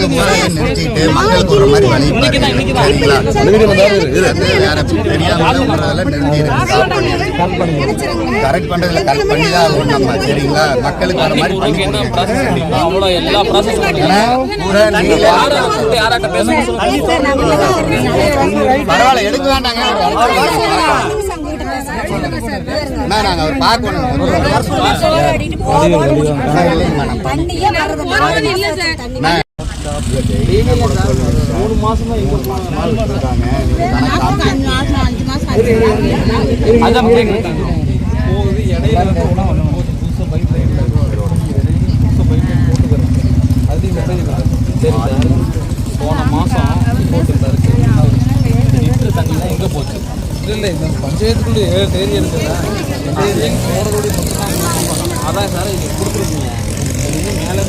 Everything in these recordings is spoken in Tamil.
நிறுத்திட்டு மக்கள் போற மாதிரி வழி கரெக்ட் பண்றதுல கரெக்ட் பண்ணி தான் ஆகும் நம்ம. சரிங்களா? மக்களுக்கு வர மாதிரி பரவாயில்ல, எடுக்க வேண்டாங்க. நாங்க அவர் பார்க்கணும். போன மாசம் லிட்டர் தண்ணிலாம் எங்கே போச்சு? இல்லை இந்த பஞ்சாயத்துக்குள்ள தேதி இருக்குல்ல, அதான் சார் இங்கே கொடுத்துருக்கீங்க. மேலே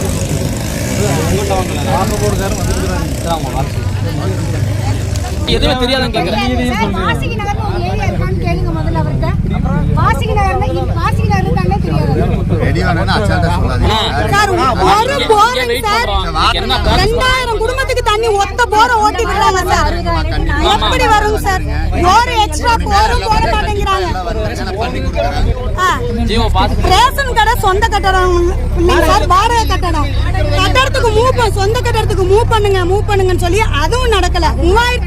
உங்கள்கிட்ட வாங்கல வாட்டர் போர்டுக்காரன் வந்துருக்குறாங்க. அவங்க அரசு எதுவுமே தெரியாதுன்னு கேட்குறேன். குடும்பத்துக்கு தண்ணி ஒத்த போற ஓட்டி விடுறாங்க சார். எப்படி வரும் சார்? ஒரு எக்ஸ்ட்ரா போரும் போட மாட்டேங்கிறாங்க. ரேஷன் கடை சொந்த கட்டடம் இல்லைங்க சார், வாடகை கட்டடம். கட்டடத்துக்கு சொந்த கட்டடத்துக்கு மூவ் பண்ணுங்கன்னு சொல்லி அதுவும் நடக்கல. 3000